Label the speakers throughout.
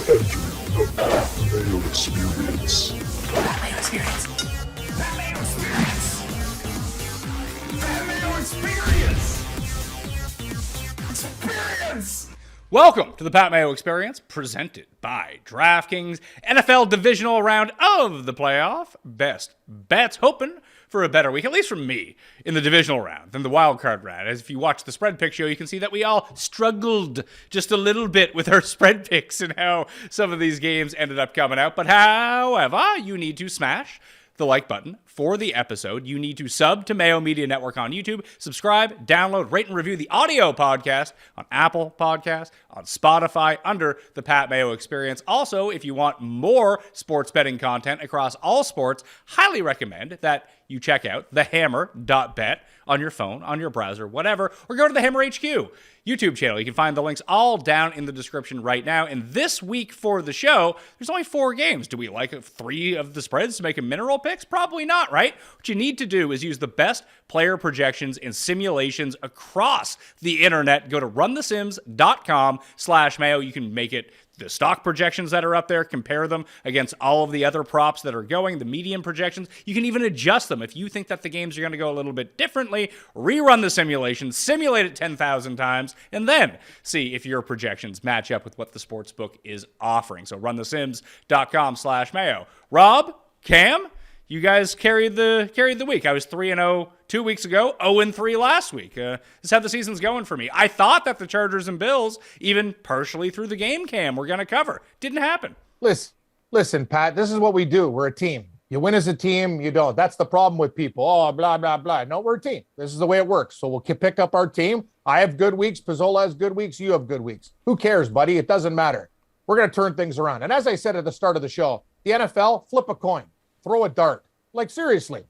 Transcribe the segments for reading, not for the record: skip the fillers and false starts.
Speaker 1: Mayo Experience.
Speaker 2: Mayo Experience. Mayo Experience. Mayo Experience. Experience.
Speaker 3: Welcome to the Pat Mayo Experience, presented by DraftKings. NFL Divisional round of the playoff. Best bets, hoping for a better week, at least from me, in the Divisional round than the wild card round. As if you watch the spread pick show, you can see that we all struggled just a little bit with our spread picks and how some of these games ended up coming out. But however, you need to smash the like button for the episode. You need to sub to Mayo Media Network on YouTube, subscribe, download, rate, and review the audio podcast on Apple Podcasts, on Spotify, under the Pat Mayo Experience. Also, if you want more sports betting content across all sports, highly recommend that you check out thehammer.bet on your phone, on your browser, whatever, or go to the Hammer HQ YouTube channel. You can find the links all down in the description right now. And this week for the show, there's only 4 games. Do we like 3 of the spreads to make a mineral picks? Probably not, right? What you need to do is use the best player projections and simulations across the internet. Go to runthesims.com/Mayo. You can make it the stock projections that are up there, compare them against all of the other props that are going, the median projections. You can even adjust them. If you think that the games are going to go a little bit differently, rerun the simulation, simulate it 10,000 times, and then see if your projections match up with what the sportsbook is offering. So runthesims.com/Mayo. Rob, Cam, you guys carried the week. I was 3-0 2 weeks ago, 0-3 last week. This is how the season's going for me. I thought that the Chargers and Bills, even partially through the game cam, were going to cover. Didn't happen.
Speaker 4: Listen, Pat, this is what we do. We're a team. You win as a team, you don't. That's the problem with people. Oh, blah, blah, blah. No, we're a team. This is the way it works. So we'll pick up our team. I have good weeks. Pizzola has good weeks. You have good weeks. Who cares, buddy? It doesn't matter. We're going to turn things around. And as I said at the start of the show, the NFL, flip a coin. Throw a dart. Like, seriously.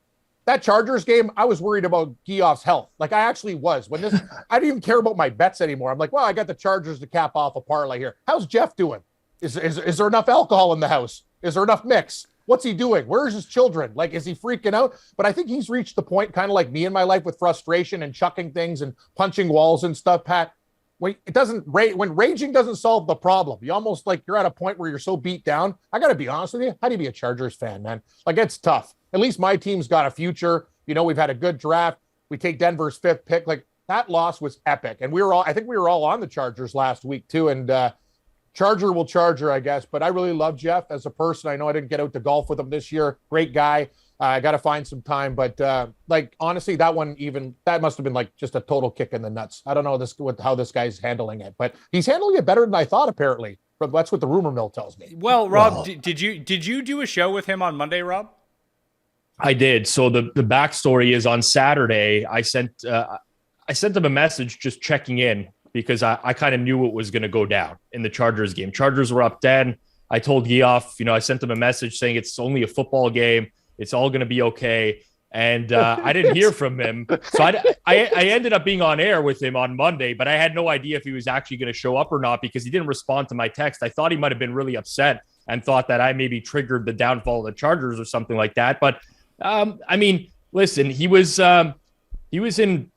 Speaker 4: That Chargers game, I was worried about Geoff's health. Like, I actually was. I didn't even care about my bets anymore. I'm like, well, I got the Chargers to cap off a parlay here. How's Jeff doing? Is there enough alcohol in the house? Is there enough mix? What's he doing? Where's his children? Like, is he freaking out? But I think he's reached the point, kind of like me in my life, with frustration and chucking things and punching walls and stuff, Pat. When raging doesn't solve the problem, you almost like you're at a point where you're so beat down. I got to be honest with you. How do you be a Chargers fan, man? Like, it's tough. At least my team's got a future. You know, we've had a good draft. We take Denver's 5th pick. Like, that loss was epic. And I think we were all on the Chargers last week too. And Charger will Charger, I guess. But I really love Jeff as a person. I know I didn't get out to golf with him this year. Great guy. I got to find some time. But like, honestly, that must have been like just a total kick in the nuts. I don't know how this guy's handling it, but he's handling it better than I thought, apparently. But that's what the rumor mill tells me.
Speaker 3: Well, Rob, did you do a show with him on Monday, Rob?
Speaker 5: I did. So the backstory is, on Saturday, I sent him a message just checking in, because I kind of knew what was going to go down in the Chargers game. Chargers were up 10. I told Geoff, I sent him a message saying it's only a football game. It's all going to be okay. And I didn't hear from him. So I ended up being on air with him on Monday, but I had no idea if he was actually going to show up or not, because he didn't respond to my text. I thought he might have been really upset and thought that I maybe triggered the downfall of the Chargers or something like that. But I mean, listen, he was in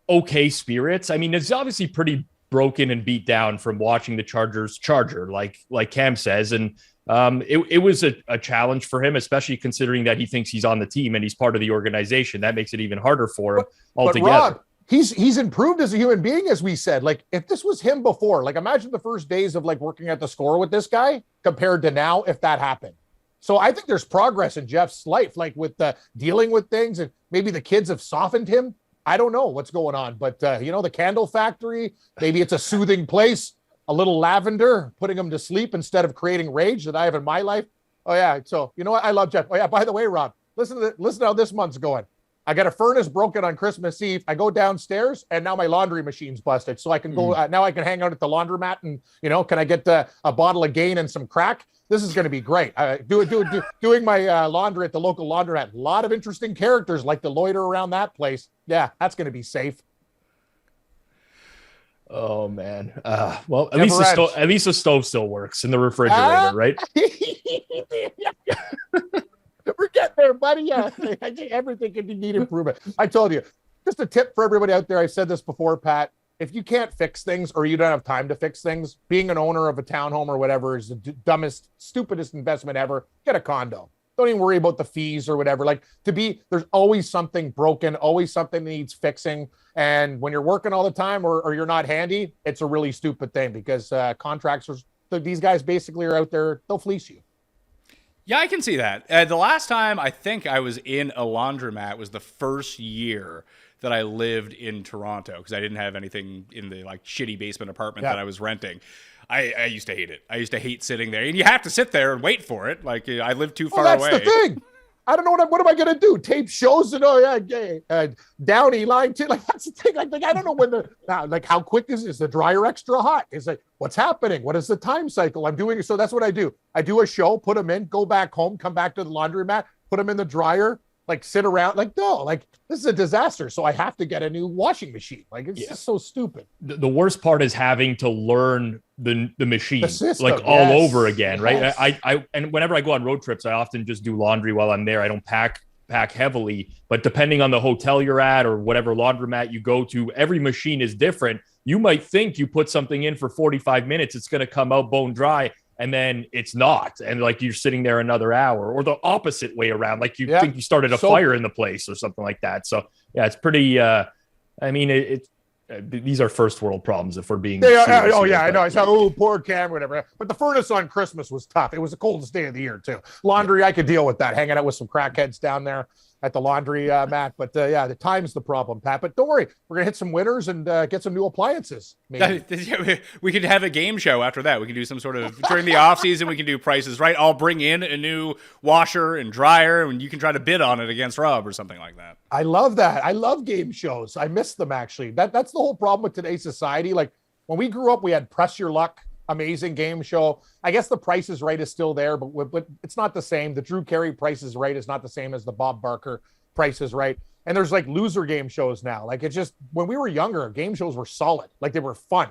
Speaker 5: okay spirits. I mean, it's obviously pretty broken and beat down from watching the Chargers charger, like Cam says. And it was a challenge for him, especially considering that he thinks he's on the team and he's part of the organization. That makes it even harder for him altogether.
Speaker 4: But Rob, he's improved as a human being, as we said. Like, if this was him before, like, imagine the first days of like working at the Score with this guy compared to now, if that happened. So I think there's progress in Jeff's life, like with dealing with things, and maybe the kids have softened him. I don't know what's going on, but the candle factory, maybe it's a soothing place, a little lavender, putting him to sleep instead of creating rage that I have in my life. Oh yeah. So you know what? I love Jeff. Oh yeah. By the way, Rob, listen to how this month's going. I got a furnace broken on Christmas Eve. I go downstairs and now my laundry machine's busted. So I can go, now I can hang out at the laundromat and, can I get a bottle of Gain and some crack? This is going to be great. Doing my laundry at the local laundromat. A lot of interesting characters like to loiter around that place. Yeah, that's going to be safe.
Speaker 5: Oh man. Well, at least the stove still works in the refrigerator, right?
Speaker 4: We're getting there, buddy. Yeah, I think everything can need improvement. I told you. Just a tip for everybody out there. I've said this before, Pat. if you can't fix things or you don't have time to fix things, being an owner of a townhome or whatever is the dumbest, stupidest investment ever. Get a condo. Don't even worry about the fees or whatever. Like there's always something broken, always something that needs fixing. And when you're working all the time or you're not handy, it's a really stupid thing because contractors, these guys basically are out there, they'll fleece you.
Speaker 3: Yeah, I can see that. The last time I think I was in a laundromat was the first year that I lived in Toronto because I didn't have anything in the like shitty basement apartment that I was renting. I used to hate it. I used to hate sitting there, and you have to sit there and wait for it. Like I live too far away.
Speaker 4: That's the thing. I don't know what am I going to do? Tape shows and Downey line too. Like that's the thing. Like I don't know when like how quick is the dryer extra hot? Is like what's happening? What is the time cycle? I'm doing so that's what I do. I do a show, put them in, go back home, come back to the laundromat, put them in the dryer, like sit around. Like no, like this is a disaster. So I have to get a new washing machine. Like it's just so stupid.
Speaker 5: The worst part is having to learn the machine
Speaker 4: system,
Speaker 5: like all over again, right? I and whenever I go on road trips, I often just do laundry while I'm there. I don't pack heavily, but depending on the hotel you're at or whatever laundromat you go to, every machine is different. You might think you put something in for 45 minutes, it's going to come out bone dry, and then it's not. And like you're sitting there another hour, or the opposite way around. Like you think you started a fire in the place or something like that. So yeah, it's pretty, I mean, these are first world problems if we're being serious.
Speaker 4: I know. I said, poor Cam, whatever. But the furnace on Christmas was tough. It was the coldest day of the year too. Laundry, I could deal with that. Hanging out with some crackheads down there at the laundry mat. But the time's the problem, Pat. But don't worry, we're gonna hit some winners and get some new appliances. Maybe.
Speaker 3: We could have a game show after that. We can do some sort of during the off season. We can do prices right. I'll bring in a new washer and dryer, and you can try to bid on it against Rob or something like that.
Speaker 4: I love that. I love game shows. I miss them actually. That's the whole problem with today's society. Like when we grew up, we had Press Your Luck. Amazing game show. I guess the Price is Right is still there, but it's not the same. The Drew Carey Price is Right is not the same as the Bob Barker Price is Right. And there's like loser game shows now. Like it's just when we were younger, game shows were solid. Like they were fun,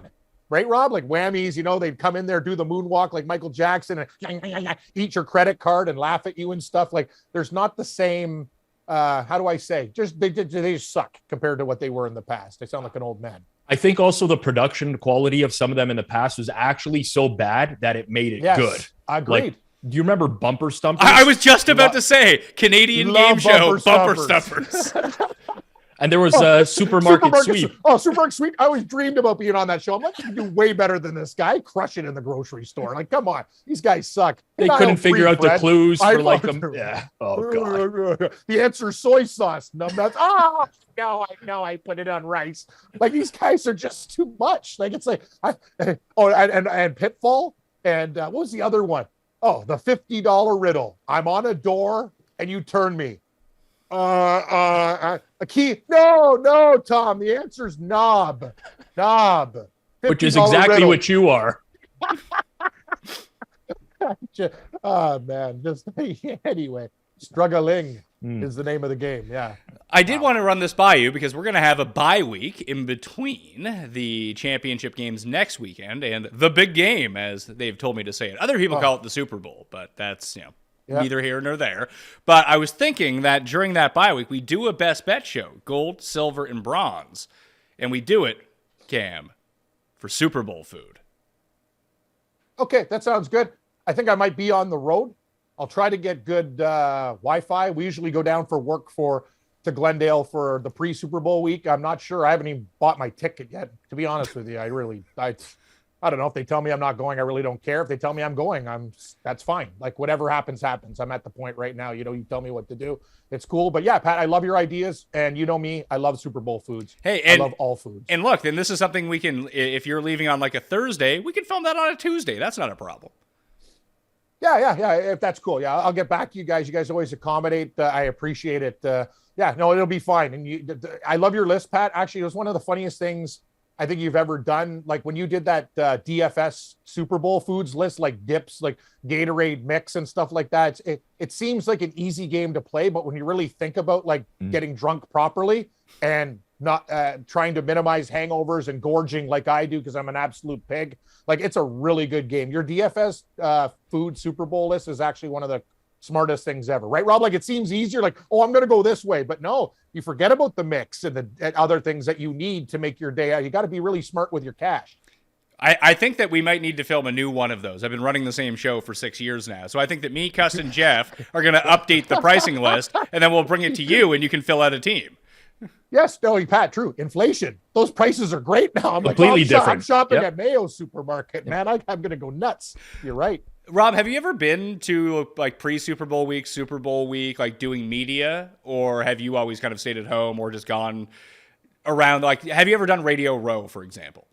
Speaker 4: right, Rob? Like whammies, they'd come in there, do the moonwalk like Michael Jackson and eat your credit card and laugh at you and stuff. Like there's not the same. How do I say? Just they just suck compared to what they were in the past. I sound like an old man.
Speaker 5: I think also the production quality of some of them in the past was actually so bad that it made it good.
Speaker 4: Agreed.
Speaker 5: Like, do you remember Bumper Stumpers?
Speaker 3: I was just about to say Canadian game show Bumper Stumpers.
Speaker 5: And there was Supermarket Sweep.
Speaker 4: Supermarket Sweep. I always dreamed about being on that show. I'm like, you can do way better than this guy. Crush it in the grocery store. Like, come on. These guys suck.
Speaker 5: They couldn't figure out the clues for like them. Yeah. Oh, God.
Speaker 4: The answer is soy sauce. Numbnuts. No, I know. I put it on rice. Like, these guys are just too much. Like, it's like, and Pitfall. And what was the other one? Oh, the $50 riddle. I'm on a door and you turn me. A key. No, Tom. The answer's knob.
Speaker 5: Which is exactly riddle. What you are.
Speaker 4: Oh man, just anyway. Struggling is the name of the game. Yeah.
Speaker 3: I did want to run this by you because we're going to have a bye week in between the championship games next weekend and the big game, as they've told me to say it. Other people call it the Super Bowl, but that's, neither here nor there. But I was thinking that during that bye week, we do a best bet show, gold, silver, and bronze. And we do it, Cam, for Super Bowl food.
Speaker 4: Okay, that sounds good. I think I might be on the road. I'll try to get good Wi-Fi. We usually go down for work to Glendale for the pre-Super Bowl week. I'm not sure. I haven't even bought my ticket yet, to be honest with you. I don't know. If they tell me I'm not going, I really don't care. If they tell me I'm going, that's fine. Like whatever happens. I'm at the point right now, you tell me what to do. It's cool. But yeah, Pat, I love your ideas. And you know me, I love Super Bowl foods.
Speaker 3: Hey,
Speaker 4: I love all foods.
Speaker 3: And look, then this is something we can, if you're leaving on like a Thursday, we can film that on a Tuesday. That's not a problem.
Speaker 4: Yeah. If that's cool. Yeah. I'll get back to you guys. You guys always accommodate. I appreciate it. It'll be fine. And I love your list, Pat. Actually, it was one of the funniest things I think you've ever done. Like when you did that DFS Super Bowl foods list, like dips, like Gatorade mix and stuff like that. It seems like an easy game to play, but when you really think about like getting drunk properly and not trying to minimize hangovers and gorging like I do because I'm an absolute pig, like it's a really good game. Your DFS food Super Bowl list is actually one of the smartest things ever, right, Rob? Like it seems easier, like, oh, I'm going to go this way, but no, you forget about the mix and the other things that you need to make your day out. You got to be really smart with your cash.
Speaker 3: I think that we might need to film a new one of those. I've been running the same show for 6 years now. So I think that me, Cuss, and Jeff are going to update the pricing list, and then we'll bring it to you, and you can fill out a team.
Speaker 4: Yes, no, Pat, true. Inflation. Those prices are great now. I'm
Speaker 5: completely
Speaker 4: like,
Speaker 5: different.
Speaker 4: I'm shopping
Speaker 5: Yep.
Speaker 4: at Mayo supermarket, man. I'm going to go nuts. You're right.
Speaker 3: Rob, have you ever been to like pre-Super Bowl week, Super Bowl week, like doing media, or have you always kind of stayed at home or just gone around? Like, have you ever done Radio Row, for example?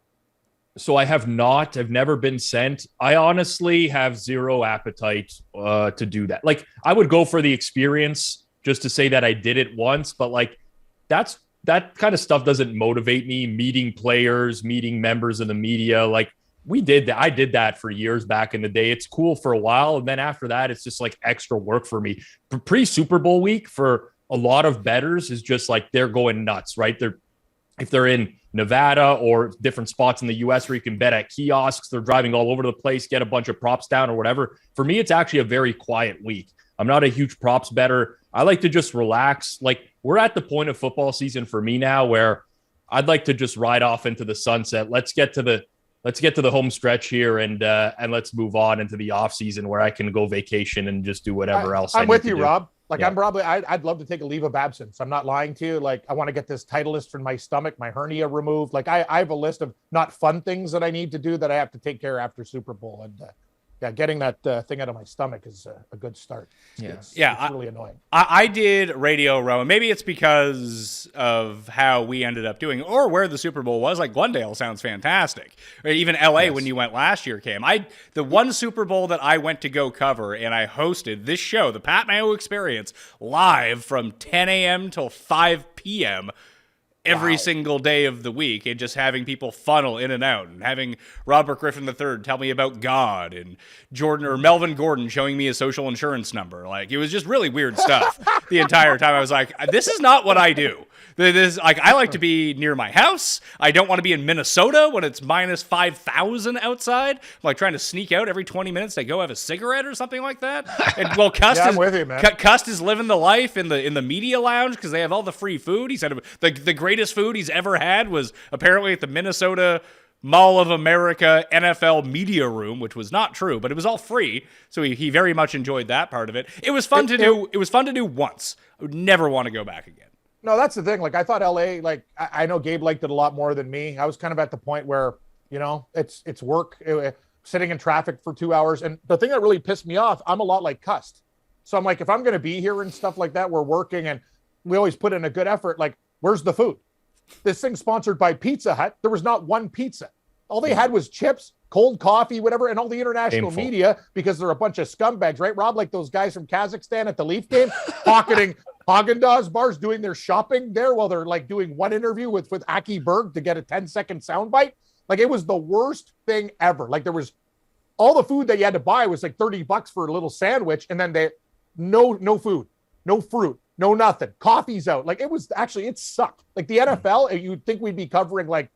Speaker 5: So I have not. I've never been sent. I honestly have zero appetite to do that. Like I would go for the experience just to say that I did it once, but like that kind of stuff doesn't motivate me. Meeting players, meeting members of the media, like we did that. I did that for years back in the day. It's cool for a while, and then after that, it's just like extra work for me. Pre-Super Bowl week for a lot of bettors is just like they're going nuts, right? If they're in Nevada or different spots in the US where you can bet at kiosks, they're driving all over the place, get a bunch of props down or whatever. For me, it's actually a very quiet week. I'm not a huge props bettor. I like to just relax. Like we're at the point of football season for me now where I'd like to just ride off into the sunset. Let's get to the home stretch here and let's move on into the off season where I can go vacation and just do whatever else.
Speaker 4: I'm with you, Rob. Like
Speaker 5: Yeah.
Speaker 4: I'd love to take a leave of absence. I'm not lying to you. Like I want to get this Titleist from my stomach, my hernia removed. Like I have a list of not fun things that I need to do that I have to take care after Super Bowl. And getting that thing out of my stomach is a good start. It's really annoying.
Speaker 3: I did Radio Row, and maybe it's because of how we ended up doing, or where the Super Bowl was. Like Glendale sounds fantastic, or even LA when you went last year, Cam. The one Super Bowl that I went to go cover, and I hosted this show, the Pat Mayo Experience, live from 10 a.m. till 5 p.m. every single day of the week, and just having people funnel in and out, and having Robert Griffin III tell me about God, and Melvin Gordon showing me his social insurance number. Like, it was just really weird stuff the entire time. I was like, this is not what I do. This, like, I like to be near my house. I don't want to be in Minnesota when it's minus 5,000 outside. I'm like trying to sneak out every 20 minutes to go have a cigarette or something like that. And well,
Speaker 4: I'm with you, man.
Speaker 3: Cust is living the life in the media lounge because they have all the free food. He said the greatest food he's ever had was apparently at the Minnesota Mall of America NFL media room, which was not true, but it was all free. So he very much enjoyed that part of it. It was fun to do. It was fun to do once. I would never want to go back again.
Speaker 4: No, that's the thing. Like I thought LA, like I know Gabe liked it a lot more than me. I was kind of at the point where, it's work, sitting in traffic for 2 hours. And the thing that really pissed me off, I'm a lot like Cust. So I'm like, if I'm going to be here and stuff like that, we're working and we always put in a good effort. Like, where's the food? This thing's sponsored by Pizza Hut. There was not one pizza. All they had was chips, cold coffee, whatever, and all the international media, because they're a bunch of scumbags, right, Rob? Like those guys from Kazakhstan at the Leaf game, pocketing Haagen-Dazs bars, doing their shopping there while they're like doing one interview with Aki Berg to get a 10-second soundbite. Like it was the worst thing ever. Like there was all the food that you had to buy was like $30 for a little sandwich, and then no food, no fruit, no nothing. Coffee's out. Like it sucked. Like the NFL, you'd think we'd be covering like,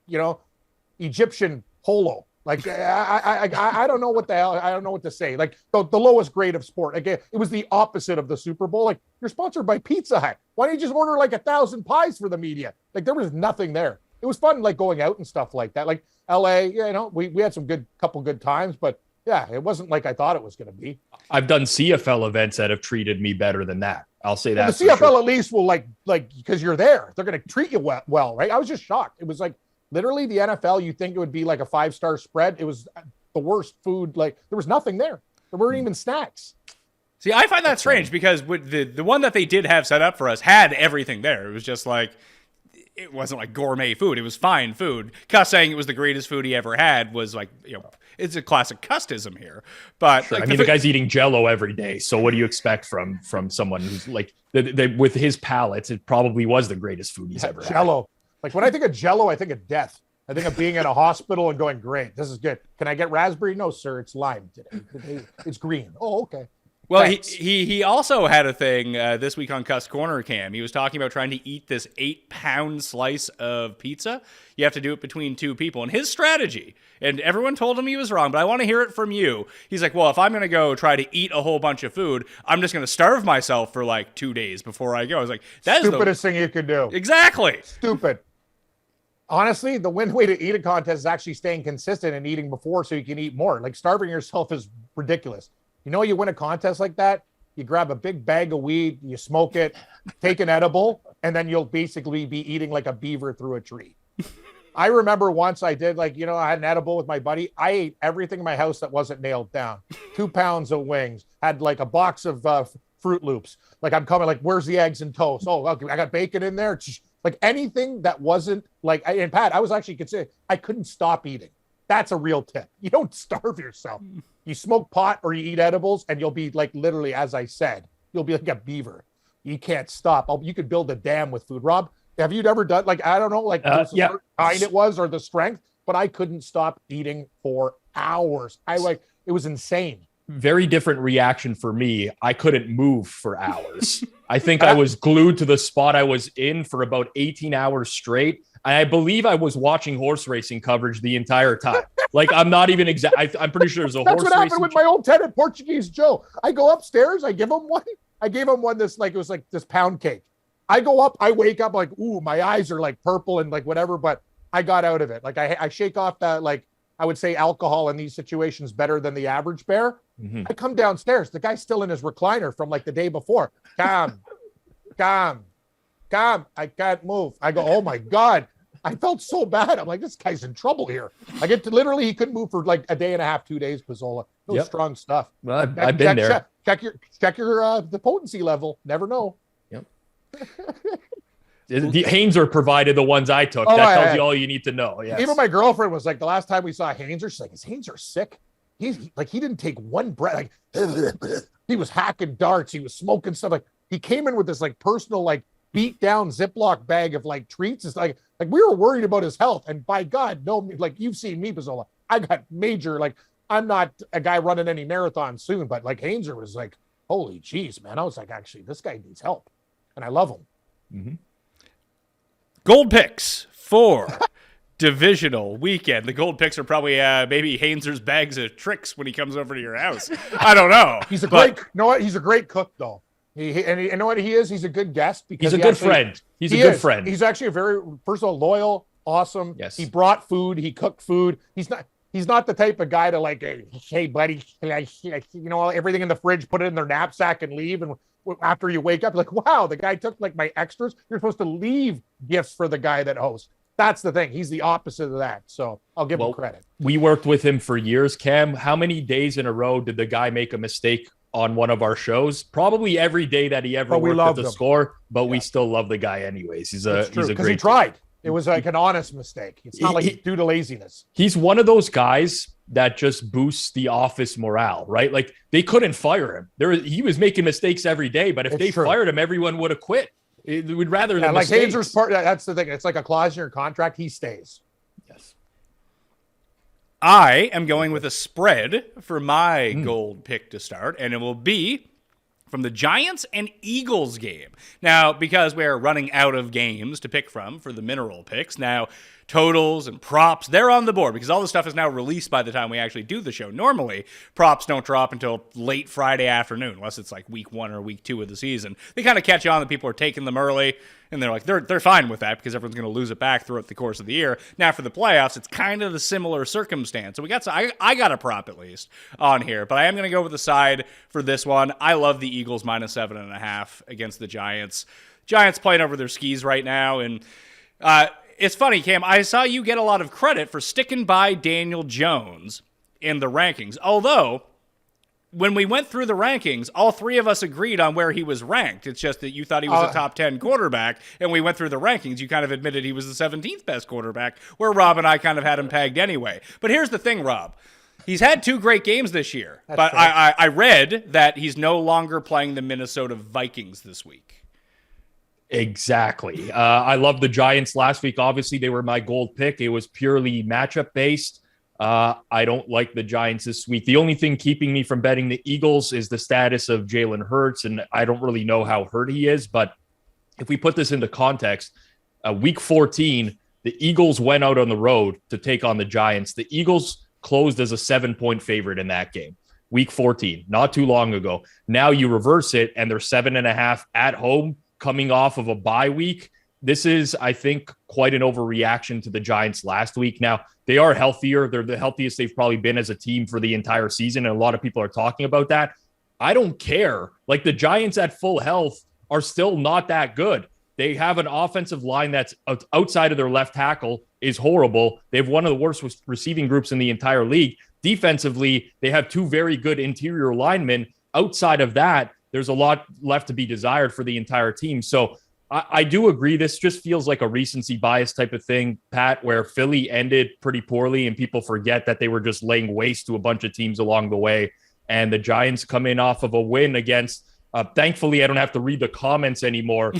Speaker 4: Egyptian polo. Like I don't know what the hell, I don't know what to say. Like the lowest grade of sport. Again, it was the opposite of the Super Bowl. Like you're sponsored by Pizza Hut. Why don't you just order like 1,000 pies for the media? Like there was nothing there. It was fun, like going out and stuff like that. Like LA, we had some couple good times, but yeah, it wasn't like I thought it was going to be.
Speaker 5: I've done CFL events that have treated me better than that. I'll say that.
Speaker 4: The CFL at least will like because you're there, they're going to treat you well, right? I was just shocked. It was like literally the NFL. You think it would be like a 5-star spread? It was the worst food. Like there was nothing there. There weren't even snacks.
Speaker 3: See, I find that strange because with the one that they did have set up for us had everything there. It was just like, it wasn't like gourmet food. It was fine food. Cuss saying it was the greatest food he ever had was like, it's a classic Custism here. But
Speaker 5: sure.
Speaker 3: like,
Speaker 5: the guy's eating Jello every day. So what do you expect from someone who's like, with his palates, it probably was the greatest food he's ever had.
Speaker 4: Jello. Like when I think of Jello, I think of death. I think of being in a hospital and going, great, this is good. Can I get raspberry? No, sir, it's lime today. It's green. Oh, okay.
Speaker 3: Well,
Speaker 4: Thanks.
Speaker 3: he also had a thing this week on Cuss Corner, Cam. He was talking about trying to eat this 8-pound slice of pizza. You have to do it between 2 people. And his strategy, and everyone told him he was wrong, but I want to hear it from you. He's like, well, if I'm going to go try to eat a whole bunch of food, I'm just going to starve myself for like 2 days before I go. I was like, that's the
Speaker 4: Stupidest thing you could do.
Speaker 3: Exactly.
Speaker 4: Stupid. Honestly, the win way to eat a contest is actually staying consistent and eating before so you can eat more. Like starving yourself is ridiculous. You know, you win a contest like that, you grab a big bag of weed, you smoke it, take an edible, and then you'll basically be eating like a beaver through a tree. I remember once I did I had an edible with my buddy. I ate everything in my house that wasn't nailed down. 2 pounds of wings, had like a box of Fruit Loops. Like I'm coming, like, where's the eggs and toast? Oh, okay, I got bacon in there. Like anything that wasn't like, and Pat, I was actually considering, I couldn't stop eating. That's a real tip. You don't starve yourself. You smoke pot or you eat edibles and you'll be like, literally, as I said, you'll be like a beaver. You can't stop. You could build a dam with food. Rob, have you ever done, like, I don't know, like
Speaker 5: yeah,
Speaker 4: kind it was or the strength, but I couldn't stop eating for hours. It was insane.
Speaker 5: Very different reaction for me. I couldn't move for hours. I think I was glued to the spot I was in for about 18 hours straight. I believe I was watching horse racing coverage the entire time. Like, I'm not even I'm pretty sure there's a
Speaker 4: That's
Speaker 5: horse
Speaker 4: what happened
Speaker 5: racing.
Speaker 4: with my old tenant, Portuguese Joe. I go upstairs, I give him one. I gave him one it was like this pound cake. I go up, I wake up like, ooh, my eyes are like purple and like whatever, but I got out of it. Like I shake off that, like, I would say alcohol in these situations better than the average bear.
Speaker 5: Mm-hmm.
Speaker 4: I come downstairs. The guy's still in his recliner from like the day before. Cam, I can't move. I go, oh my God. I felt so bad. I'm like, this guy's in trouble here. I get to literally, he couldn't move for like a day and a half, 2 days, Pizzola. It was strong stuff.
Speaker 5: Well, I've been there.
Speaker 4: Check your the potency level. Never know.
Speaker 5: Yep. The Hainzer provided the ones I took. That tells you all you need to know. Yes.
Speaker 4: Even my girlfriend was like, the last time we saw Hainzer, she's like, is Hainzer sick? He didn't take one breath. Like he was hacking darts. He was smoking stuff. Like he came in with this like personal, like beat down Ziploc bag of like treats. It's like we were worried about his health. And by God, no, like you've seen me, Pizzola. I got major, like I'm not a guy running any marathons soon, but like Hainzer was like, holy geez, man. I was like, actually, this guy needs help. And I love him.
Speaker 5: Mm-hmm.
Speaker 3: Gold picks for divisional weekend. The gold picks are probably maybe Hainzer's bags of tricks when he comes over to your house. I don't know.
Speaker 4: He's you know what? He's a great cook though. You know what he is? He's a good guest because
Speaker 5: he's a good friend. He's a good friend.
Speaker 4: He's actually a very, first of all, loyal, awesome.
Speaker 5: Yes.
Speaker 4: He brought food. He cooked food. He's not the type of guy to like, hey buddy, you know, everything in the fridge, put it in their knapsack and leave. And after you wake up, like, wow, the guy took like my extras. You're supposed to leave gifts for the guy that hosts. That's the thing. He's the opposite of that. So I'll give him credit.
Speaker 5: We worked with him for years, Cam. How many days in a row did the guy make a mistake on one of our shows? Probably every day that he ever worked at the score, but we still love the guy anyways. He's a great,
Speaker 4: he tried. It was like an honest mistake. It's not like due to laziness.
Speaker 5: He's one of those guys that just boosts the office morale, right? Like they couldn't fire him. He was making mistakes every day, but if they fired him, everyone would have quit. We'd rather than
Speaker 4: like Hainzer's part. That's the thing. It's like a clause in your contract. He stays.
Speaker 5: Yes.
Speaker 3: I am going with a spread for my gold pick to start, and it will be from the Giants and Eagles game. Now, because we're running out of games to pick from for the mineral picks, now totals and props, they're on the board because all the stuff is now released by the time we actually do the show. Normally, props don't drop until late Friday afternoon, unless it's like week 1 or week 2 of the season. They kind of catch on that people are taking them early, and they're like, they're fine with that because everyone's going to lose it back throughout the course of the year. Now, for the playoffs, it's kind of the similar circumstance. So I got a prop at least on here, but I am going to go with the side for this one. I love the Eagles minus 7.5 against the Giants. Giants playing over their skis right now, and it's funny, Cam, I saw you get a lot of credit for sticking by Daniel Jones in the rankings. Although, when we went through the rankings, all three of us agreed on where he was ranked. It's just that you thought he was a top 10 quarterback, and we went through the rankings. You kind of admitted he was the 17th best quarterback, where Rob and I kind of had him pegged anyway. But here's the thing, Rob. He's had 2 great games this year, but I read that he's no longer playing the Minnesota Vikings this week.
Speaker 5: Exactly. I love the Giants last week. Obviously, they were my gold pick. It was purely matchup based. I don't like the Giants this week. The only thing keeping me from betting the Eagles is the status of Jalen Hurts, and I don't really know how hurt he is. But if we put this into context, week 14, the Eagles went out on the road to take on the Giants. The Eagles closed as a 7-point favorite in that game. Week 14, not too long ago. Now you reverse it, and they're 7.5 at home coming off of a bye week. This is, I think, quite an overreaction to the Giants last week. Now, they are healthier. They're the healthiest they've probably been as a team for the entire season, and a lot of people are talking about that. I don't care. Like, the Giants at full health are still not that good. They have an offensive line that's outside of their left tackle is horrible. They have one of the worst receiving groups in the entire league. Defensively, they have two very good interior linemen. Outside of that, there's a lot left to be desired for the entire team. So I do agree. This just feels like a recency bias type of thing, Pat, where Philly ended pretty poorly and people forget that they were just laying waste to a bunch of teams along the way. And the Giants come in off of a win against, thankfully, I don't have to read the comments anymore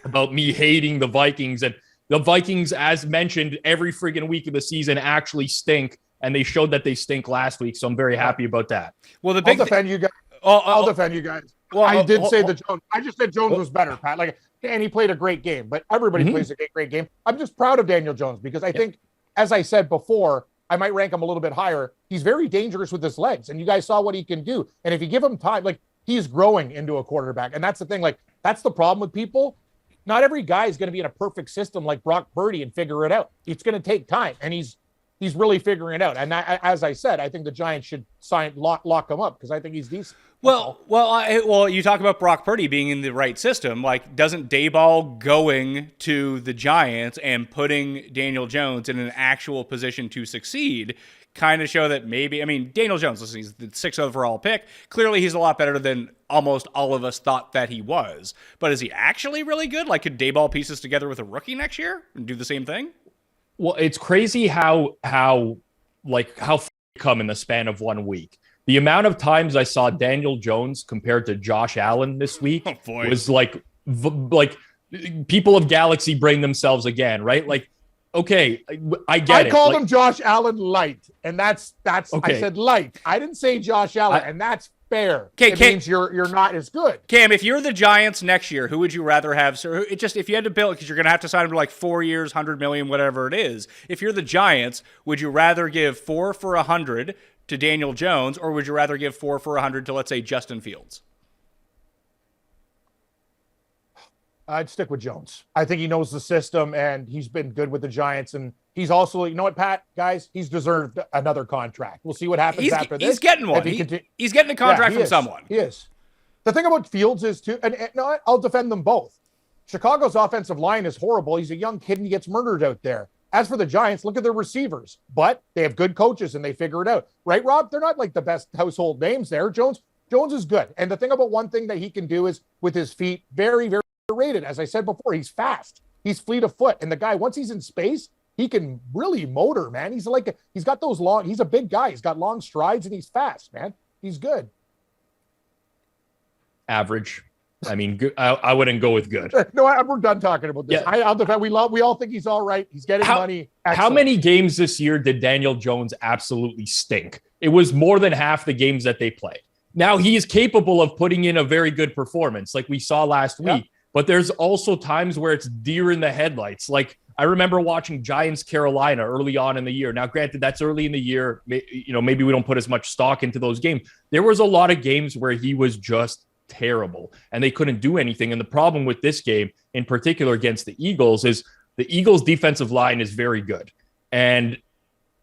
Speaker 5: about me hating the Vikings. And the Vikings, as mentioned, every friggin' week of the season actually stink. And they showed that they stink last week. So I'm very happy about that.
Speaker 3: Well,
Speaker 4: I'll defend you guys. I'll defend you guys. Well, I did say the Jones. I just said Jones was better, Pat. Like, and he played a great game, but everybody plays a great game. I'm just proud of Daniel Jones because I think, as I said before, I might rank him a little bit higher. He's very dangerous with his legs, and you guys saw what he can do. And if you give him time, like, he's growing into a quarterback. And that's the thing. Like, that's the problem with people. Not every guy is going to be in a perfect system like Brock Purdy and figure it out. It's going to take time, and he's really figuring it out. And as I said, I think the Giants should lock him up because I think he's decent.
Speaker 3: Well, you talk about Brock Purdy being in the right system. Like, doesn't Daboll going to the Giants and putting Daniel Jones in an actual position to succeed kind of show that maybe, I mean, Daniel Jones, listen, he's the 6th overall pick. Clearly, he's a lot better than almost all of us thought that he was. But is he actually really good? Like, could Daboll piece this together with a rookie next year and do the same thing?
Speaker 5: Well, it's crazy how come in the span of 1 week. The amount of times I saw Daniel Jones compared to Josh Allen this week was like people of Galaxy brain themselves again, right? Like, okay, I get it.
Speaker 4: I called him Josh Allen light, and that's okay. I said light. I didn't say Josh Allen, and that's fair. Okay, it means you're not as good.
Speaker 3: Cam, if you're the Giants next year, who would you rather have? So if you had to build, because you're going to have to sign him for like 4 years, $100 million, whatever it is. If you're the Giants, would you rather give 4 for $100 to Daniel Jones, or would you rather give 4 for $100 to, let's say, Justin Fields?
Speaker 4: I'd stick with Jones. I think he knows the system, and he's been good with the Giants. And he's also, you know what, Pat, guys, he's deserved another contract. We'll see what happens after this.
Speaker 3: He's getting one. He's getting a contract from someone.
Speaker 4: He is. The thing about Fields is, too, and no, I'll defend them both. Chicago's offensive line is horrible. He's a young kid and he gets murdered out there. As for the Giants, look at their receivers. But they have good coaches and they figure it out. Right, Rob? They're not like the best household names there. Jones is good. And the thing about one thing that he can do is with his feet, very, very rated. As I said before, he's fast. He's fleet of foot. And the guy, once he's in space, he can really motor, man. He's got those he's a big guy. He's got long strides and he's fast, man. He's good.
Speaker 5: Average. I mean, good. I wouldn't go with good.
Speaker 4: No, we're done talking about this. Yeah. I'll defend. We all think he's all right. He's getting money. Excellent.
Speaker 5: How many games this year did Daniel Jones absolutely stink? It was more than half the games that they played. Now he is capable of putting in a very good performance like we saw last week, but there's also times where it's deer in the headlights. Like, I remember watching Giants Carolina early on in the year. Now, granted, that's early in the year. Maybe we don't put as much stock into those games. There was a lot of games where he was just terrible and they couldn't do anything. And the problem with this game in particular against the Eagles is the Eagles defensive line is very good. And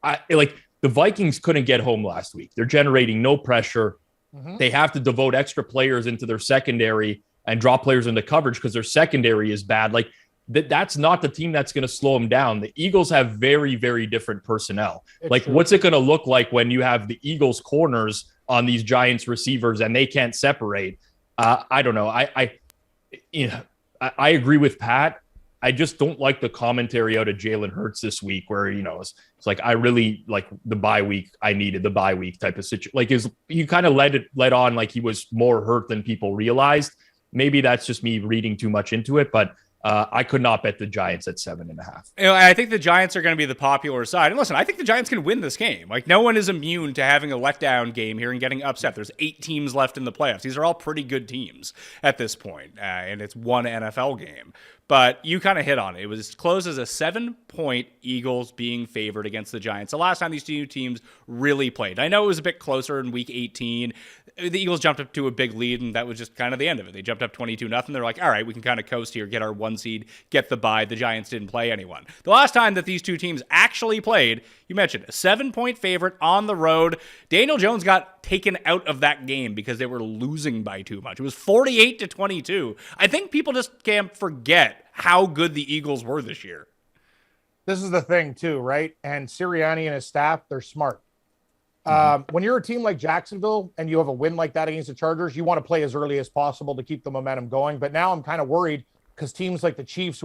Speaker 5: the Vikings couldn't get home last week. They're generating no pressure. Mm-hmm. They have to devote extra players into their secondary and drop players into coverage because their secondary is bad. Like, that's not the team that's going to slow them down. The Eagles have very, very different personnel. It's true. What's it going to look like when you have the Eagles corners on these Giants receivers and they can't separate? I don't know. I agree with Pat. I just don't like the commentary out of Jalen Hurts this week where, it's like, I really like the bye week. I needed the bye week type of situation. Like, he kind of led on like he was more hurt than people realized. Maybe that's just me reading too much into it, but I could not bet the Giants at 7.5.
Speaker 3: I think the Giants are going to be the popular side. And listen, I think the Giants can win this game. Like, no one is immune to having a letdown game here and getting upset. There's 8 teams left in the playoffs. These are all pretty good teams at this point, and it's one NFL game. But you kind of hit on it. It was closed as a 7-point Eagles being favored against the Giants. The last time these two teams really played. I know it was a bit closer in week 18. The Eagles jumped up to a big lead, and that was just kind of the end of it. They jumped up 22-0. They're like, all right, we can kind of coast here, get our 1 seed, get the bye. The Giants didn't play anyone. The last time that these two teams actually played, you mentioned, a 7-point favorite on the road. Daniel Jones got taken out of that game because they were losing by too much. It was 48-22. I think people just can't forget how good the Eagles were this year.
Speaker 4: This is the thing too, right? And Sirianni and his staff, they're smart. When you're a team like Jacksonville and you have a win like that against the Chargers, you want to play as early as possible to keep the momentum going. But now I'm kind of worried because teams like the Chiefs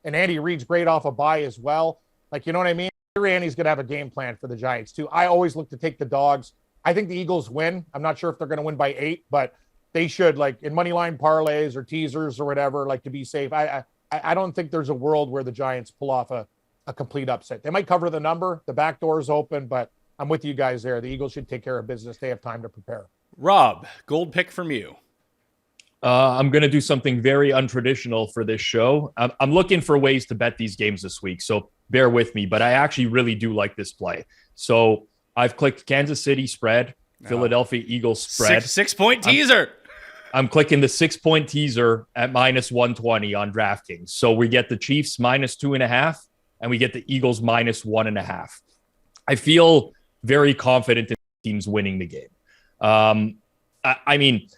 Speaker 4: and Andy Reid's great off a bye as well. Like, you know what I mean? Sirianni's going to have a game plan for the Giants too. I always look to take the dogs. I think the Eagles win. I'm not sure if they're going to win by 8, but they should, like in money line parlays or teasers or whatever, like to be safe. I don't think there's a world where the Giants pull off a complete upset. They might cover the number. The back door is open, but I'm with you guys there. The Eagles should take care of business. They have time to prepare.
Speaker 3: Rob, gold pick from you.
Speaker 5: I'm going to do something very untraditional for this show. I'm looking for ways to bet these games this week, so bear with me. But I actually really do like this play. So I've clicked Kansas City spread, Philadelphia Eagles spread.
Speaker 3: 6-point teaser.
Speaker 5: I'm clicking the 6-point teaser at -120 on DraftKings. So we get the Chiefs -2.5, and we get the Eagles -1.5. I feel very confident in teams winning the game. I mean,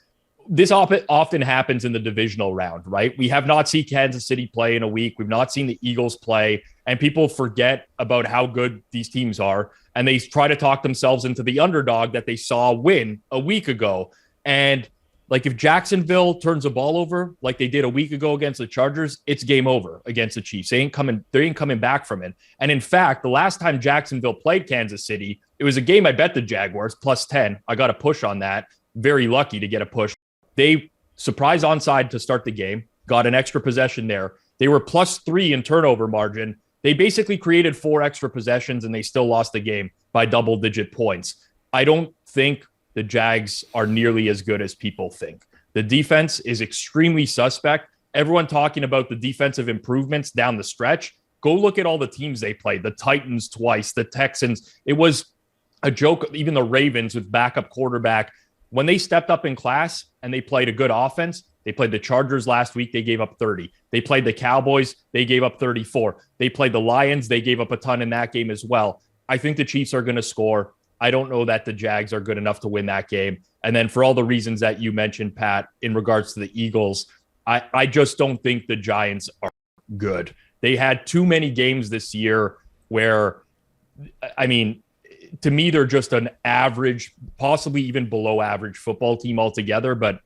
Speaker 5: this often happens in the divisional round, right? We have not seen Kansas City play in a week. We've not seen the Eagles play, and people forget about how good these teams are, and they try to talk themselves into the underdog that they saw win a week ago. And like if Jacksonville turns the ball over like they did a week ago against the Chargers, it's game over against the Chiefs. They ain't coming back from it. And in fact, the last time Jacksonville played Kansas City, it was a game I bet the Jaguars +10. I got a push on that. Very lucky to get a push. They surprise onside to start the game, got an extra possession there. They were +3 in turnover margin. They basically created 4 extra possessions and they still lost the game by double-digit points. I don't think the Jags are nearly as good as people think. The defense is extremely suspect. Everyone talking about the defensive improvements down the stretch. Go look at all the teams they played. The Titans twice, the Texans. It was a joke. Even the Ravens with backup quarterback. When they stepped up in class and they played a good offense, they played the Chargers last week. They gave up 30. They played the Cowboys. They gave up 34. They played the Lions. They gave up a ton in that game as well. I think the Chiefs are going to score. I don't know that the Jags are good enough to win that game. And then for all the reasons that you mentioned, Pat, in regards to the Eagles, I just don't think the Giants are good. They had too many games this year where, I mean, to me, they're just an average, possibly even below average football team altogether. But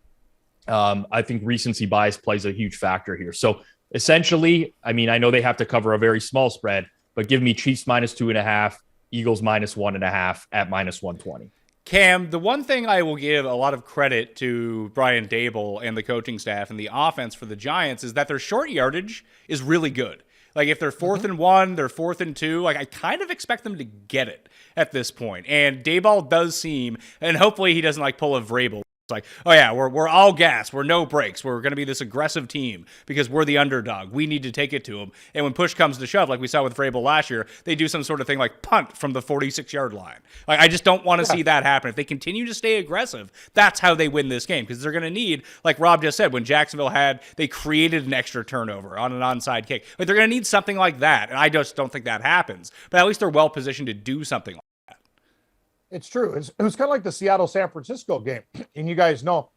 Speaker 5: I think recency bias plays a huge factor here. So essentially, I mean, I know they have to cover a very small spread, but give me Chiefs -2.5, Eagles -1.5 at -120.
Speaker 3: Cam, the one thing I will give a lot of credit to Brian Daboll and the coaching staff and the offense for the Giants is that their short yardage is really good. Like if they're 4th and 1, they're 4th and 2, like I kind of expect them to get it at this point. And Daboll does seem, and hopefully he doesn't like pull a Vrabel. It's like, oh yeah, we're all gas. We're no breaks. We're going to be this aggressive team because we're the underdog. We need to take it to them. And when push comes to shove, like we saw with Vrabel last year, they do some sort of thing like punt from the 46-yard line. Like I just don't want to see that happen. If they continue to stay aggressive, that's how they win this game because they're going to need, like Rob just said, when Jacksonville they created an extra turnover on an onside kick. Like they're going to need something like that. And I just don't think that happens. But at least they're well positioned to do something like that.
Speaker 4: It's true. It was kind of like the Seattle-San Francisco game. And you guys know,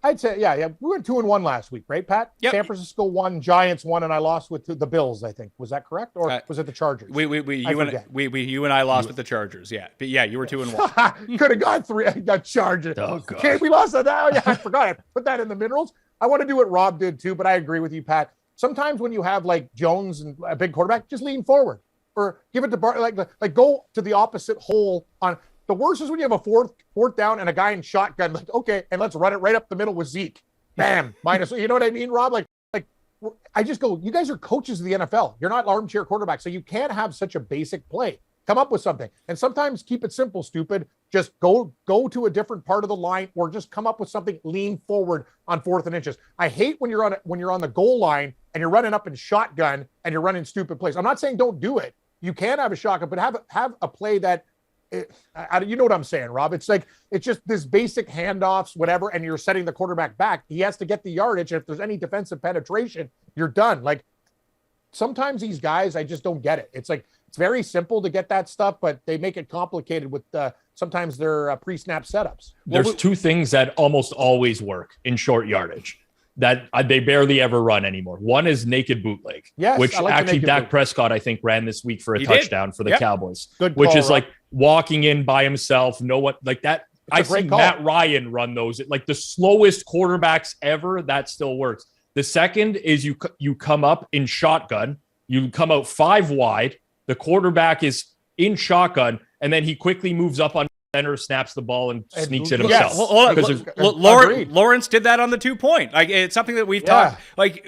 Speaker 4: I'd say, yeah. We went 2-1 last week, right, Pat?
Speaker 3: Yep.
Speaker 4: San Francisco won, Giants won, and I lost with the Bills, I think. Was that correct? Or was it the Chargers?
Speaker 3: You and I lost with the Chargers, yeah. But yeah, you were 2-1.
Speaker 4: Could have got 3. I got Chargers.
Speaker 5: Oh, God.
Speaker 4: Okay, we lost that. Oh, yeah, I forgot. I put that in the minerals. I want to do what Rob did too, but I agree with you, Pat. Sometimes when you have like Jones and a big quarterback, just lean forward or give it to like go to the opposite hole on. The worst is when you have a fourth down and a guy in shotgun, like, okay, and let's run it right up the middle with Zeke. Bam, minus, you know what I mean, Rob? Like I just go, you guys are coaches of the NFL. You're not armchair quarterbacks. So you can't have such a basic play. Come up with something. And sometimes keep it simple, stupid. Just go to a different part of the line, or just come up with something, lean forward on 4th and inches. I hate when you're on the goal line and you're running up in shotgun and you're running stupid plays. I'm not saying don't do it. You can have a shotgun, but have a play that you know what I'm saying, Rob. It's like, it's just this basic handoffs, whatever, and you're setting the quarterback back. He has to get the yardage. And if there's any defensive penetration, you're done. Like, sometimes these guys, I just don't get it. It's like, it's very simple to get that stuff, but they make it complicated with sometimes their pre-snap setups.
Speaker 5: There's two things that almost always work in short yardage that they barely ever run anymore. One is naked bootleg,
Speaker 4: yes,
Speaker 5: which
Speaker 4: like
Speaker 5: actually Dak Prescott, I think, ran this week for a touchdown for the Cowboys,
Speaker 4: Good
Speaker 5: which
Speaker 4: call,
Speaker 5: is like walking in by himself. No one like that. I've seen
Speaker 4: call.
Speaker 5: Matt Ryan run those, like the slowest quarterbacks ever. That still works. The second is you come up in shotgun, you come out 5 wide. The quarterback is in shotgun, and then he quickly moves up on center, snaps the ball, and sneaks it himself.
Speaker 3: Lawrence did that on the 2-point. Like, it's something that we've talked. Like,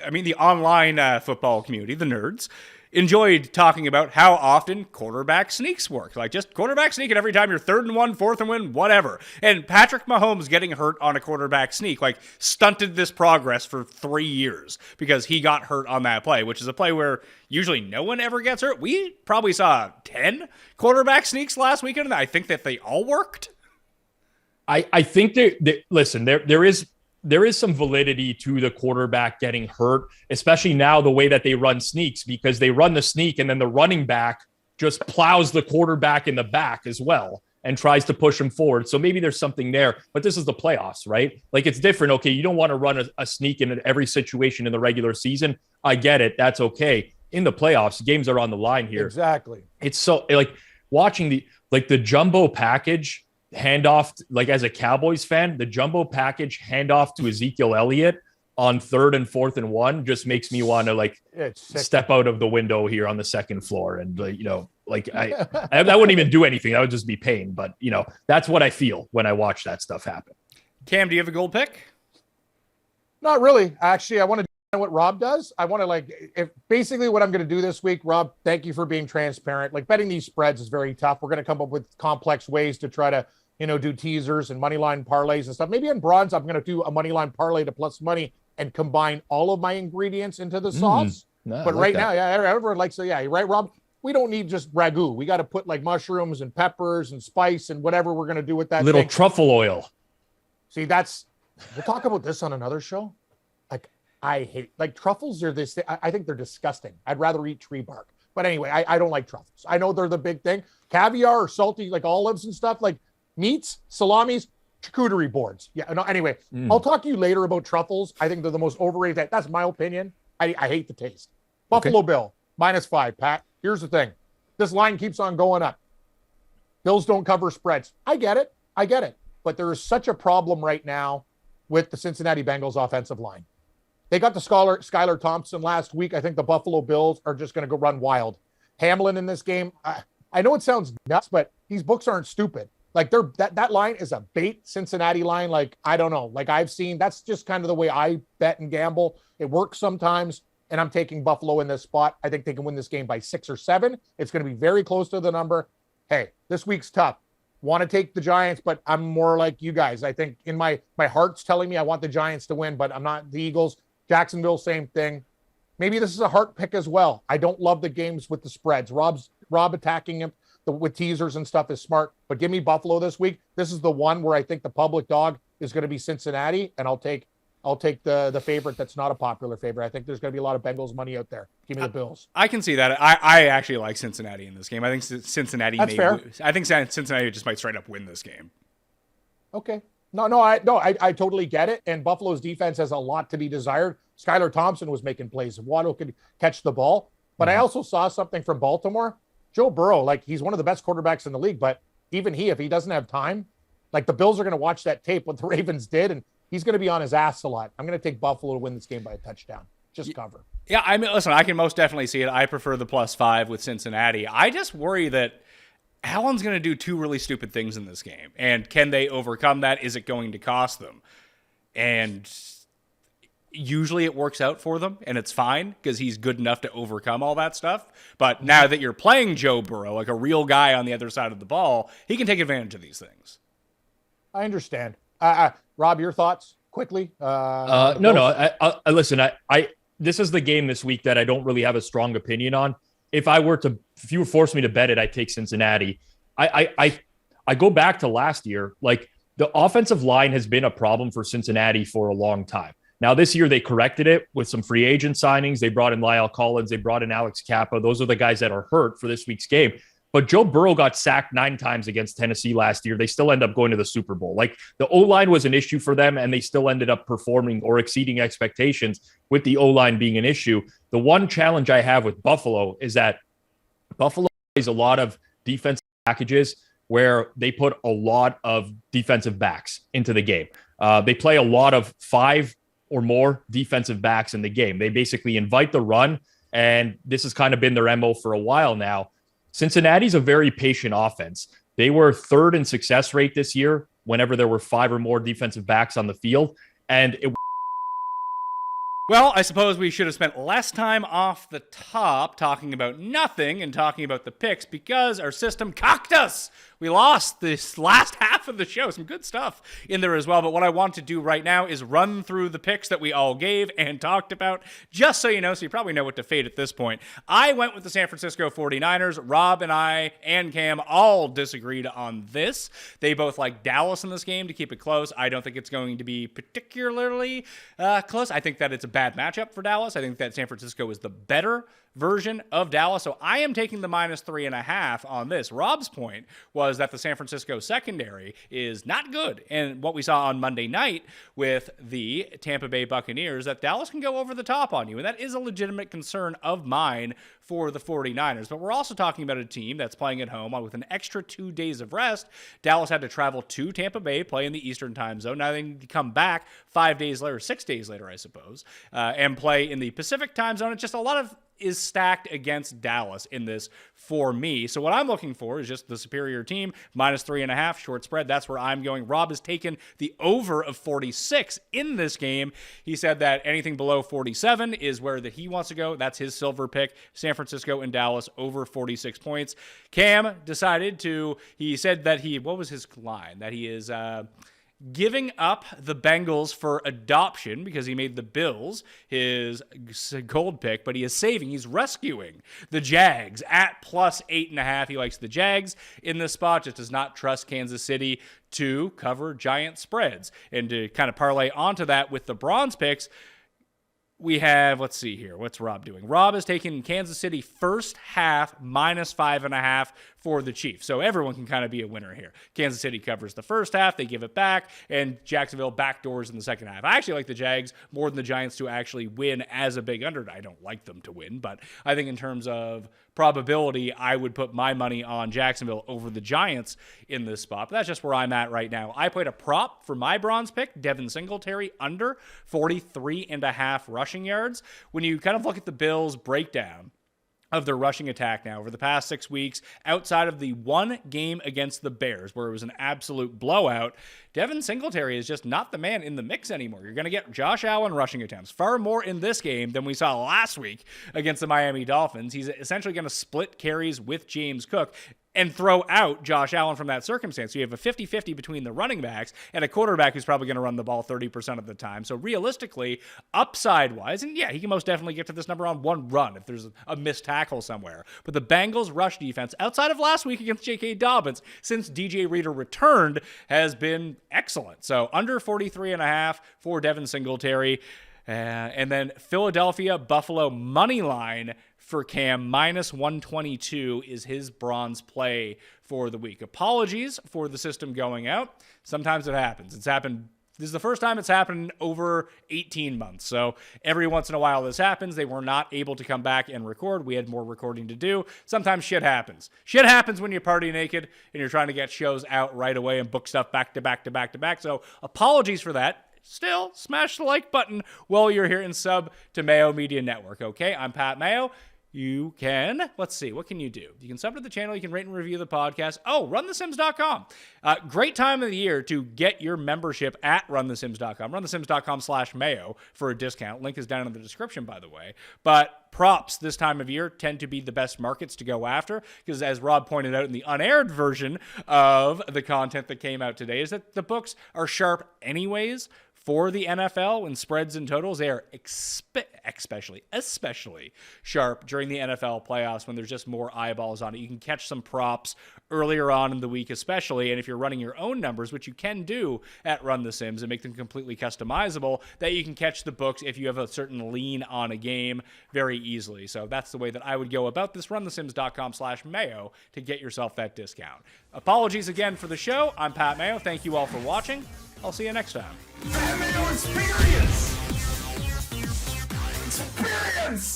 Speaker 3: I mean, the online football community, the nerds, enjoyed talking about how often quarterback sneaks work. Like, just quarterback sneaking every time you're 3rd and 1, 4th and 1, whatever. And Patrick Mahomes getting hurt on a quarterback sneak, like, stunted this progress for 3 years because he got hurt on that play, which is a play where usually no one ever gets hurt. We probably saw 10 quarterback sneaks last weekend, and I think that they all worked.
Speaker 5: I think listen, there is some validity to the quarterback getting hurt, especially now the way that they run sneaks, because they run the sneak and then the running back just plows the quarterback in the back as well and tries to push him forward. So maybe there's something there, but this is the playoffs, right? Like, it's different. Okay, you don't want to run a sneak in every situation in the regular season. I get it. That's okay. In the playoffs, games are on the line here.
Speaker 4: Exactly.
Speaker 5: It's so, like, watching the jumbo package handoff, like, as a Cowboys fan, the jumbo package handoff to Ezekiel Elliott on 3rd and 4th and 1 just makes me want to, like, step out of the window here on the 2nd floor. And, like, I wouldn't even do anything. That would just be pain. But, that's what I feel when I watch that stuff happen.
Speaker 3: Cam, do you have a gold pick?
Speaker 4: Not really. Actually, I want to do what Rob does. I want to, basically what I'm going to do this week, Rob, thank you for being transparent. Like, betting these spreads is very tough. We're going to come up with complex ways to try to, do teasers and money line parlays and stuff. Maybe in bronze, I'm going to do a money line parlay to plus money and combine all of my ingredients into the sauce. But right now, everyone likes to, you're right, Rob. We don't need just ragu. We got to put like mushrooms and peppers and spice and whatever we're going to do with that.
Speaker 5: Little truffle oil.
Speaker 4: See, we'll talk about this on another show. Like, I hate, like, truffles are this thing. I think they're disgusting. I'd rather eat tree bark. But anyway, I don't like truffles. I know they're the big thing. Caviar or salty, like olives and stuff, like meats, salamis, charcuterie boards. Yeah. No, anyway, I'll talk to you later about truffles. I think they're the most overrated. That's my opinion. I hate the taste. Buffalo Bill, -5, Pat. Here's the thing. This line keeps on going up. Bills don't cover spreads. I get it. But there is such a problem right now with the Cincinnati Bengals offensive line. They got the Skylar Thompson last week. I think the Buffalo Bills are just going to go run wild. Hamlin in this game. I know it sounds nuts, but these books aren't stupid. Like, that line is a bait Cincinnati line. Like, I don't know. Like, I've seen, that's just kind of the way I bet and gamble. It works sometimes, and I'm taking Buffalo in this spot. I think they can win this game by 6 or 7. It's going to be very close to the number. Hey, this week's tough. Want to take the Giants, but I'm more like you guys. I think in my heart's telling me I want the Giants to win, but I'm not. The Eagles. Jacksonville, same thing. Maybe this is a heart pick as well. I don't love the games with the spreads. Rob attacking him with teasers and stuff is smart, but give me Buffalo this week. This is the one where I think the public dog is going to be Cincinnati, and I'll take the favorite that's not a popular favorite. I think there's going to be a lot of Bengals money out there. Give me the Bills.
Speaker 3: I can see that. I actually like Cincinnati in this game. I think Cincinnati
Speaker 4: that's fair.
Speaker 3: Lose. I think Cincinnati just might straight up win this game.
Speaker 4: Okay. I totally get it. And Buffalo's defense has a lot to be desired. Skylar Thompson was making plays. Waddle could catch the ball. But I also saw something from Baltimore. Joe Burrow, like, he's one of the best quarterbacks in the league, but even if he doesn't have time, like, the Bills are going to watch that tape, what the Ravens did, and he's going to be on his ass a lot. I'm going to take Buffalo to win this game by a touchdown. Just cover.
Speaker 3: Yeah, I mean, listen, I can most definitely see it. I prefer the +5 with Cincinnati. I just worry that Allen's going to do 2 really stupid things in this game. And can they overcome that? Is it going to cost them? And usually it works out for them, and it's fine because he's good enough to overcome all that stuff. But now that you're playing Joe Burrow, like a real guy on the other side of the ball, he can take advantage of these things.
Speaker 4: I understand. Rob, your thoughts quickly?
Speaker 5: No. Listen, this is the game this week that I don't really have a strong opinion on. If you force me to bet it, I take Cincinnati. I go back to last year. Like, the offensive line has been a problem for Cincinnati for a long time. Now, this year they corrected it with some free agent signings. They brought in Lyle Collins. They brought in Alex Kappa. Those are the guys that are hurt for this week's game. But Joe Burrow got sacked 9 times against Tennessee last year. They still end up going to the Super Bowl. Like, the O-line was an issue for them, and they still ended up performing or exceeding expectations with the O-line being an issue. The one challenge I have with Buffalo is that Buffalo plays a lot of defensive packages where they put a lot of defensive backs into the game. They play a lot of 5 or more defensive backs in the game. They basically invite the run, and this has kind of been their MO for a while now. Cincinnati's a very patient offense. They were 3rd in success rate this year whenever there were 5 or more defensive backs on the field. And
Speaker 3: Well, I suppose we should have spent less time off the top talking about nothing and talking about the picks because our system cocked us. We lost this last half of the show. Some good stuff in there as well. But what I want to do right now is run through the picks that we all gave and talked about, just so you know, so you probably know what to fade at this point. I went with the San Francisco 49ers. Rob and I and Cam all disagreed on this. They both like Dallas in this game to keep it close. I don't think it's going to be particularly close. I think that it's a bad matchup for Dallas. I think that San Francisco is the better version of Dallas. So I am taking the -3.5 on this. Rob's point was that the San Francisco secondary is not good. And what we saw on Monday night with the Tampa Bay Buccaneers, that Dallas can go over the top on you. And that is a legitimate concern of mine for the 49ers. But we're also talking about a team that's playing at home with an extra 2 days of rest. Dallas had to travel to Tampa Bay, play in the Eastern time zone. Now they need to come back 5 days later, 6 days later, I suppose, and play in the Pacific time zone. It's just a lot of is stacked against Dallas in this for me. So what I'm looking for is just the superior team, -3.5, short spread. That's where I'm going. Rob has taken the over of 46 in this game. He said that anything below 47 is where that he wants to go. That's his silver pick. San Francisco and Dallas over 46 points. Cam decided he said that what was his line? That he is giving up the Bengals for adoption because he made the Bills his gold pick, but he's rescuing the Jags at +8.5. He likes the Jags in this spot, just does not trust Kansas City to cover giant spreads. And to kind of parlay onto that with the bronze picks, we have, let's see here. What's Rob doing? Rob is taking Kansas City first half -5.5 for the Chiefs. So everyone can kind of be a winner here. Kansas City covers the first half. They give it back. And Jacksonville backdoors in the second half. I actually like the Jags more than the Giants to actually win as a big underdog. I don't like them to win, but I think in terms of probability, I would put my money on Jacksonville over the Giants in this spot. But that's just where I'm at right now. I played a prop for my bronze pick, Devin Singletary, under 43.5 rushing yards. When you kind of look at the Bills' breakdown of their rushing attack now over the past 6 weeks, outside of the one game against the Bears, where it was an absolute blowout, Devin Singletary is just not the man in the mix anymore. You're going to get Josh Allen rushing attempts, far more in this game than we saw last week against the Miami Dolphins. He's essentially going to split carries with James Cook and throw out Josh Allen from that circumstance. So you have a 50-50 between the running backs and a quarterback who's probably going to run the ball 30% of the time. So realistically, upside-wise, and yeah, he can most definitely get to this number on one run if there's a missed tackle somewhere. But the Bengals' rush defense, outside of last week against J.K. Dobbins, since DJ Reader returned, has been excellent. So under 43.5 for Devin Singletary. And then Philadelphia, Buffalo money line for Cam, -122 is his bronze play for the week. Apologies for the system going out. Sometimes it happens. This is the first time it's happened in over 18 months. So every once in a while this happens. They were not able to come back and record. We had more recording to do. Sometimes shit happens. Shit happens when you party naked and you're trying to get shows out right away and book stuff back to back to back to back. So apologies for that. Still, smash the like button while you're here and sub to Mayo Media Network, okay? I'm Pat Mayo. you can, let's see, what can you do? You can sub to the channel, you can rate and review the podcast. Oh, runthesims.com. Great time of the year to get your membership at runthesims.com. Runthesims.com/Mayo for a discount. Link is down in the description, by the way. But props this time of year tend to be the best markets to go after because, as Rob pointed out in the unaired version of the content that came out today, is that the books are sharp anyways. For the NFL, when spreads and totals, they are especially sharp during the NFL playoffs when there's just more eyeballs on it. You can catch some props earlier on in the week especially, and if you're running your own numbers, which you can do at Run the Sims and make them completely customizable, that you can catch the books if you have a certain lean on a game very easily. So that's the way that I would go about this. Runthesims.com/Mayo to get yourself that discount. Apologies again for the show. I'm Pat Mayo. Thank you all for watching. I'll see you next time.
Speaker 2: Mayo experience. Experience.